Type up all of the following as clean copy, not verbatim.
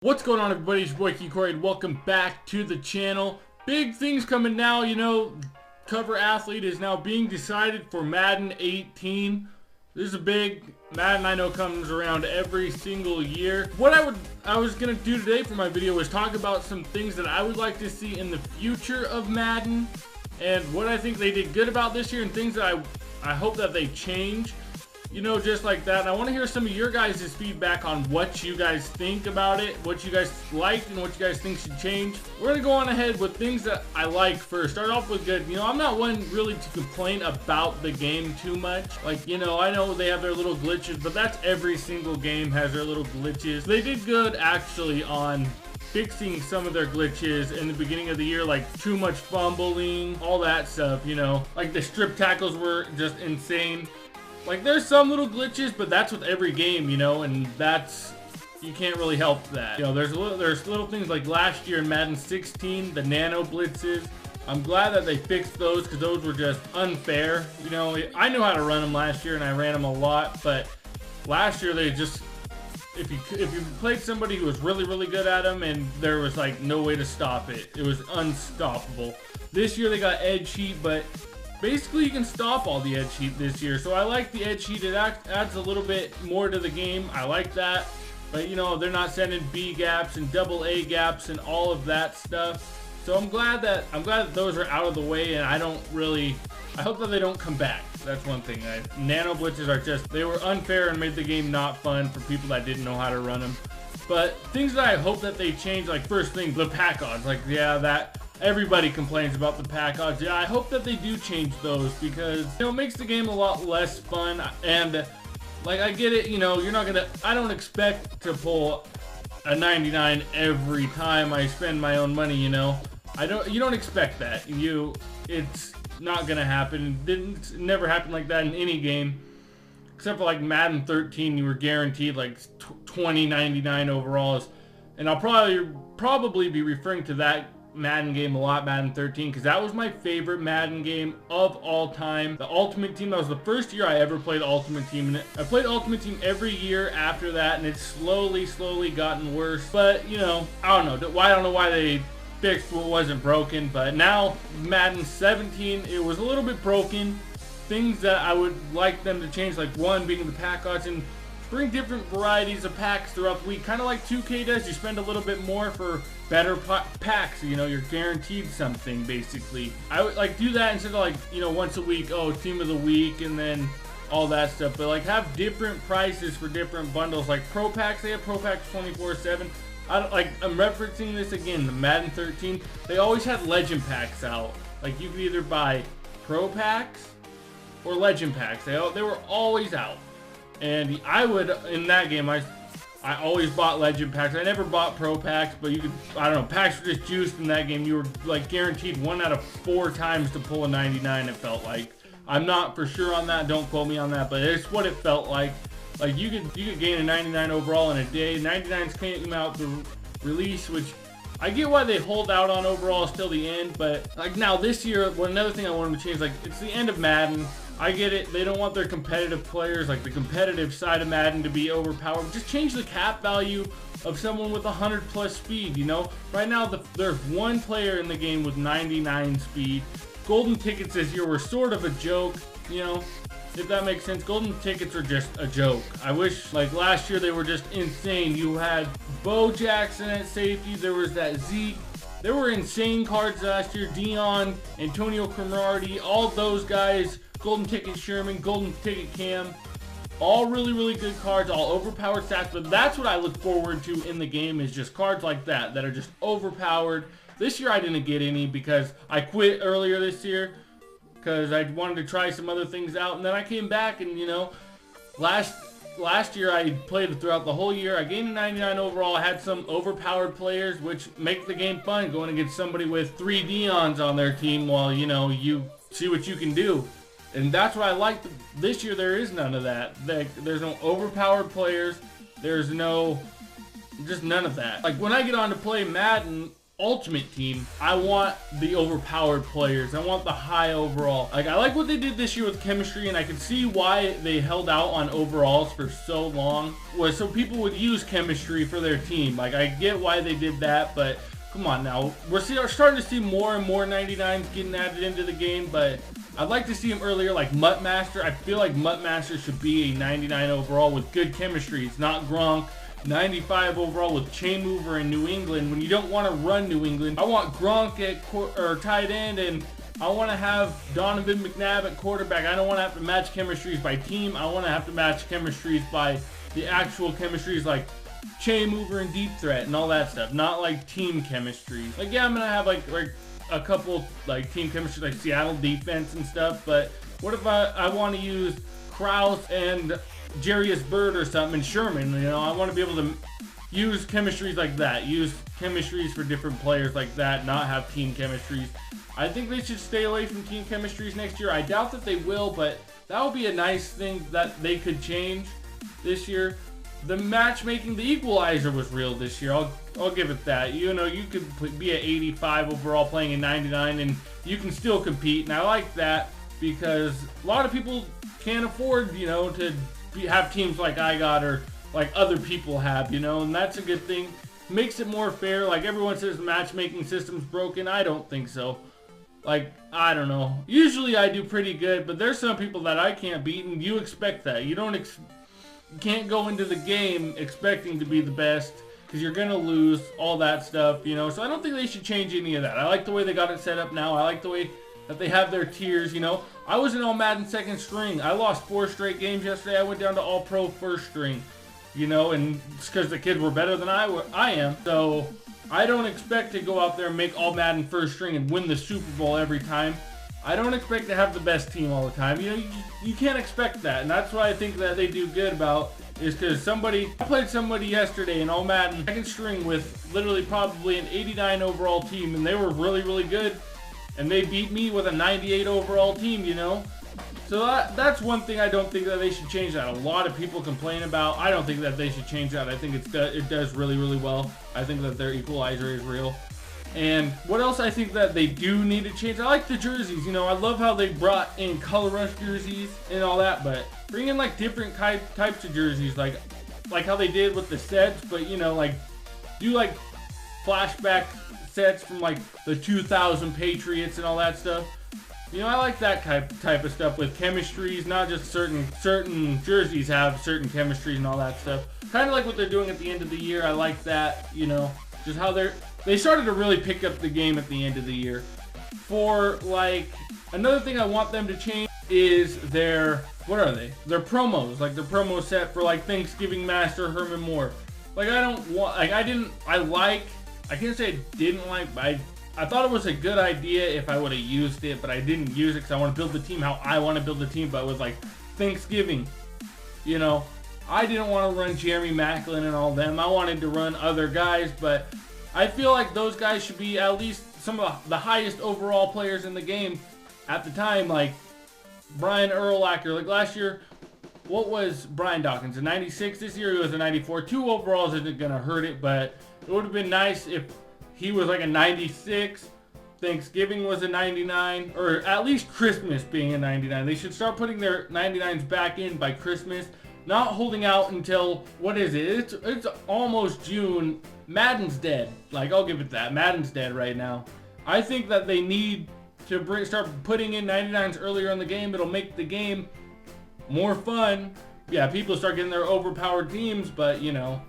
What's going on, everybody? It's your boy King Cory and welcome back to the channel. Big things coming now, cover athlete is now being decided for Madden 18. This is a big Madden I know comes around every single year. What I was gonna do today for my video was talk about some things that I would like to see in the future of Madden and what I think they did good about this year and things that I hope that they change. Just like that. And I want to hear some of your guys' feedback on what you guys think about it, what you guys liked, and what you guys think should change. We're going to go on ahead with things that I like first. Start off with good. I'm not one really to complain about the game too much. I know they have their little glitches, but that's every single game has their little glitches. They did good, actually, on fixing some of their glitches in the beginning of the year, like too much fumbling, all that stuff, Like the strip tackles were just insane. Like, there's some little glitches, but that's with every game, and you can't really help that. There's little things like last year in Madden 16, the nano blitzes. I'm glad that they fixed those because those were just unfair. I knew how to run them last year and I ran them a lot, but last year they just, if you played somebody who was really, really good at them and there was like no way to stop it, it was unstoppable. This year they got edge heat, but basically, you can stop all the edge heat this year. So I like the edge heat. It adds a little bit more to the game. I like that. But, they're not sending B gaps and double A gaps and all of that stuff. So I'm glad that those are out of the way, and I hope that they don't come back. That's one thing. Nano blitzes they were unfair and made the game not fun for people that didn't know how to run them. But things that I hope that they change, like first thing, the pack odds. Everybody complains about the pack odds. Yeah, I hope that they do change those because, it makes the game a lot less fun. And, I get it, I don't expect to pull a 99 every time I spend my own money, you don't expect that. It's not gonna happen. It never happened like that in any game. Except for Madden 13, you were guaranteed 20 99 overalls. And I'll probably be referring to that Madden game a lot, Madden 13, because that was my favorite Madden game of all time. The Ultimate Team, that was the first year I ever played Ultimate Team, and I played Ultimate Team every year after that, and it's slowly gotten worse. But I don't know why they fixed what wasn't broken. But now Madden 17, it was a little bit broken. Things that I would like them to change, like one being the pack odds, and bring different varieties of packs throughout the week, kind of like 2K does. You spend a little bit more for better packs. You're guaranteed something, basically. I would do that instead of once a week, team of the week, and then all that stuff. But have different prices for different bundles. Like Pro Packs, they have Pro Packs 24/7. I'm referencing this again, the Madden 13. They always had Legend Packs out. You could either buy Pro Packs or Legend Packs. They were always out. And I would, in that game, I always bought Legend Packs. I never bought Pro Packs, but you could, packs were just juiced in that game. You were guaranteed 1 out of 4 times to pull a 99, it felt like. I'm not for sure on that, don't quote me on that, but it's what it felt like. You could gain a 99 overall in a day. 99s came out the release, which I get why they hold out on overalls till the end, but now this year, another thing I want them to change, it's the end of Madden. I get it. They don't want their competitive players, the competitive side of Madden, to be overpowered. Just change the cap value of someone with 100+ speed, Right now, there's one player in the game with 99 speed. Golden tickets this year were sort of a joke, if that makes sense. Golden tickets are just a joke. I wish, last year, they were just insane. You had Bo Jackson at safety. There was that Zeke. There were insane cards last year. Dion, Antonio Cromartie, all those guys. Golden Ticket Sherman, Golden Ticket Cam, all really, really good cards, all overpowered stats, but that's what I look forward to in the game, is just cards like that are just overpowered. This year I didn't get any because I quit earlier this year because I wanted to try some other things out, and then I came back and, last year I played throughout the whole year. I gained a 99 overall. I had some overpowered players, which make the game fun, going against somebody with 3 Deons on their team while, you see what you can do. And that's what I like. This year there is none of that. There's no overpowered players. There's just none of that. When I get on to play Madden, Ultimate Team, I want the overpowered players. I want the high overall. Like, I like what they did this year with chemistry, and I can see why they held out on overalls for so long, was so people would use chemistry for their team. Like, I get why they did that, but come on now. We're starting to see more and more 99s getting added into the game, but I'd like to see them earlier, like Mutt Master. I feel like Mutt Master should be a 99 overall with good chemistry. It's not Gronk. 95 overall with Chain Mover in New England when you don't want to run New England. I want Gronk at tight end, and I want to have Donovan McNabb at quarterback. I don't want to have to match chemistries by team. I want to have to match chemistries by the actual chemistries, like Chain Mover and Deep Threat and all that stuff, not like team chemistry. Like, yeah, I'm gonna have like a couple like team chemistry, like Seattle defense and stuff, but what if I want to use Krause and Jarius Bird or something, and Sherman? You know, I want to be able to use chemistries like that, use chemistries for different players like that, not have team chemistries. I think they should stay away from team chemistries next year. I doubt that they will, but that would be a nice thing that they could change this year. The matchmaking, the equalizer was real this year. I'll give it that. You know, you could be at 85 overall playing in 99, and you can still compete, and I like that because a lot of people can't afford, you know, to have teams like I got or like other people have, you know, and that's a good thing. Makes it more fair. Like, everyone says the matchmaking system's broken. I don't think so. Like, I don't know. Usually I do pretty good, but there's some people that I can't beat, and you expect that. You can't go into the game expecting to be the best because you're gonna lose, all that stuff, you know. So I don't think they should change any of that. I like the way they got it set up now. I like the way that they have their tiers, you know. I was in all Madden second string. I lost 4 straight games yesterday. I went down to all pro first string, you know, and it's because the kids were better than I am. So I don't expect to go out there and make all Madden first string and win the Super Bowl every time. I don't expect to have the best team all the time. You know, you can't expect that, and that's what I think that they do good about is because I played somebody yesterday in all Madden second string with literally probably an 89 overall team, and they were really, really good, and they beat me with a 98 overall team, you know. So that's one thing I don't think that they should change that. A lot of people complain about. I don't think that they should change that. I think it does really, really well. I think that their equalizer is real. And what else I think that they do need to change? I like the jerseys. You know, I love how they brought in color rush jerseys and all that, but bring in like different types of jerseys, like how they did with the sets, but you know, like do like flashback sets from like the 2000 Patriots and all that stuff. You know, I like that type of stuff with chemistries, not just certain jerseys have certain chemistries and all that stuff. Kind of like what they're doing at the end of the year. I like that, you know, just how they started to really pick up the game at the end of the year. For like, another thing I want them to change is their promos, like their promo set for like Thanksgiving Master Herman Moore. Like, I can't say I didn't like, but I thought it was a good idea if I would have used it, but I didn't use it because I want to build the team how I want to build the team, but with like Thanksgiving, you know, I didn't want to run Jeremy Maclin and all them. I wanted to run other guys, but I feel like those guys should be at least some of the highest overall players in the game at the time, like Brian Urlacher. Like last year, what was Brian Dawkins? A 96? This year he was a 94. 2 overalls isn't going to hurt it, but it would have been nice if he was like a 96. Thanksgiving was a 99, or at least Christmas being a 99. They should start putting their 99s back in by Christmas, not holding out until, what is it? It's almost June. Madden's dead. Like, I'll give it that. Madden's dead right now. I think that they need to start putting in 99s earlier in the game. It'll make the game more fun. Yeah, people start getting their overpowered teams, but you know,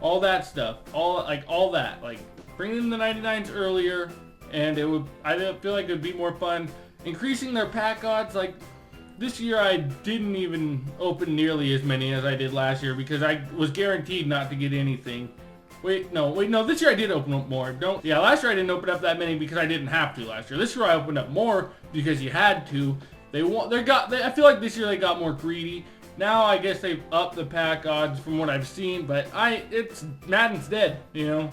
all that stuff, all that. Like, bring in the 99s earlier, and I feel like it would be more fun. Increasing their pack odds, like this year I didn't even open nearly as many as I did last year because I was guaranteed not to get anything. Wait, no, this year I did open up more. Last year I didn't open up that many because I didn't have to last year. This year I opened up more because you had to. I feel like this year they got more greedy. Now I guess they've upped the pack odds from what I've seen, but Madden's dead, you know.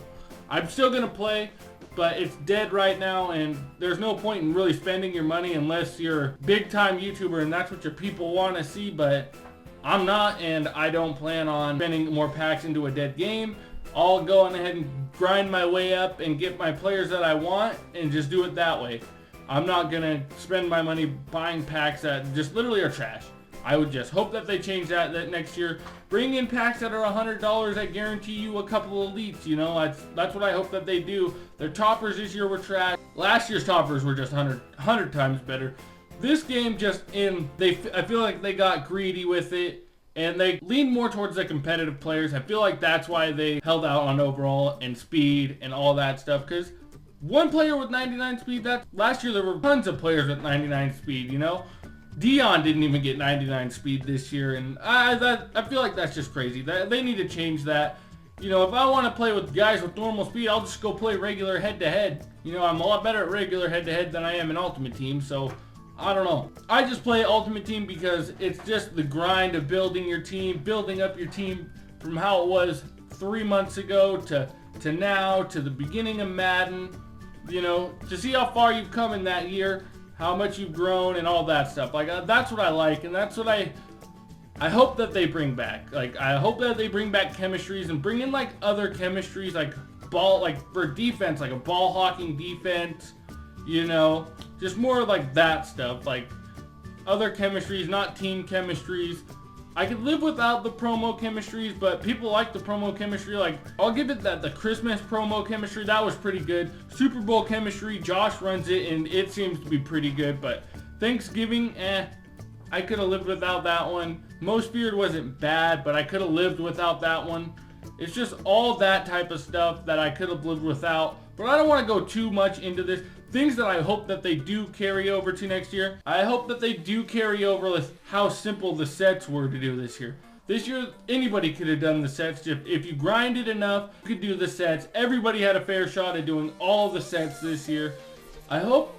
I'm still gonna play, but it's dead right now, and there's no point in really spending your money unless you're a big time YouTuber and that's what your people want to see, but I'm not, and I don't plan on spending more packs into a dead game. I'll go on ahead and grind my way up and get my players that I want and just do it that way. I'm not going to spend my money buying packs that just literally are trash. I would just hope that they change that next year. Bring in packs that are $100 that guarantee you a couple elites, you know. That's what I hope that they do. Their toppers this year were trash. Last year's toppers were just 100 times better. This game I feel like they got greedy with it. And they lean more towards the competitive players. I feel like that's why they held out on overall and speed and all that stuff. Because one player with 99 speed, last year there were tons of players with 99 speed, you know. Dion didn't even get 99 speed this year. And I feel like that's just crazy. They need to change that. You know, if I want to play with guys with normal speed, I'll just go play regular head-to-head. You know, I'm a lot better at regular head-to-head than I am in Ultimate Team. So I don't know. I just play Ultimate Team because it's just the grind of building your team, building up your team from how it was 3 months ago to now, to the beginning of Madden, you know, to see how far you've come in that year, how much you've grown and all that stuff. Like, that's what I like, and that's what I hope that they bring back. Like, I hope that they bring back chemistries and bring in, like, other chemistries, like for defense, like a ball hawking defense, you know, just more like that stuff, like other chemistries, not team chemistries. I could live without the promo chemistries, but people like the promo chemistry. Like, I'll give it that the Christmas promo chemistry, that was pretty good. Super Bowl chemistry, Josh runs it, and it seems to be pretty good. But Thanksgiving, I could have lived without that one. Most Feared wasn't bad, but I could have lived without that one. It's just all that type of stuff that I could have lived without. But I don't want to go too much into this. Things that I hope that they do carry over to next year. I hope that they do carry over with how simple the sets were to do this year. This year, anybody could have done the sets. If you grinded enough, you could do the sets. Everybody had a fair shot at doing all the sets this year. I hope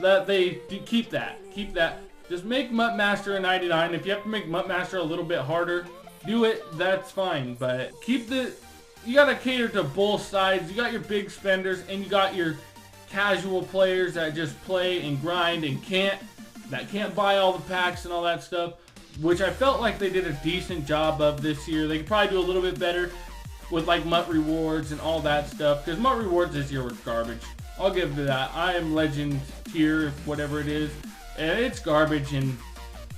that they keep that. Keep that. Just make Mutt Master a 99. If you have to make Mutt Master a little bit harder, do it. That's fine. But you got to cater to both sides. You got your big spenders and you got your casual players that just play and grind and can't buy all the packs and all that stuff, which I felt like they did a decent job of this year. They could probably do a little bit better with like Mutt Rewards and all that stuff, because Mutt Rewards this year was garbage. I'll give it that. I am Legend tier, whatever it is, and it's garbage, and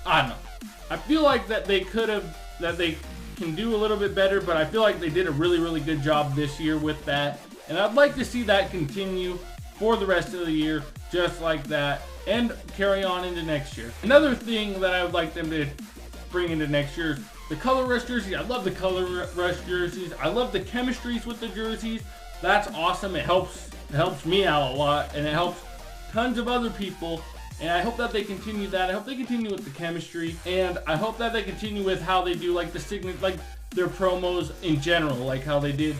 I don't know. I feel like that they can do a little bit better, but I feel like they did a really, really good job this year with that, and I'd like to see that continue for the rest of the year, just like that, and carry on into next year. Another thing that I would like them to bring into next year is the color rush jerseys. I love the color rush jerseys. I love the chemistries with the jerseys. That's awesome. It helps me out a lot, and it helps tons of other people. And I hope that they continue that. I hope they continue with the chemistry, and I hope that they continue with how they do like their promos in general, like how they did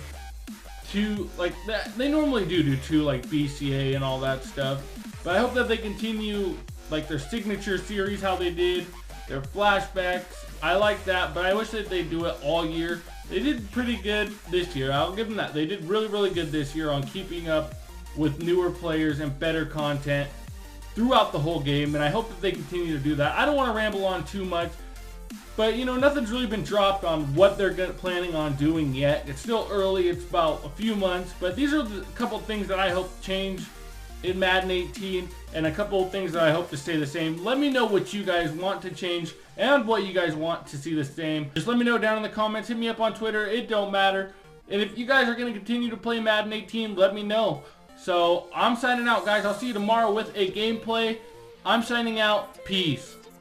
like that. They normally do like BCA and all that stuff, but I hope that they continue like their signature series, how they did their flashbacks. I like that, but I wish that they do it all year. They did pretty good this year. I'll give them that. They did really, really good this year on keeping up with newer players and better content throughout the whole game, and I hope that they continue to do that. I don't want to ramble on too much, but you know, nothing's really been dropped on what they're planning on doing yet. It's still early. It's about a few months, but these are the couple of things that I hope change in Madden 18, and a couple of things that I hope to stay the same. Let me know what you guys want to change and what you guys want to see the same. Just let me know down in the comments. Hit me up on Twitter. It don't matter. And if you guys are going to continue to play Madden 18, let me know. So I'm signing out, guys. I'll see you tomorrow with a gameplay. I'm signing out. Peace.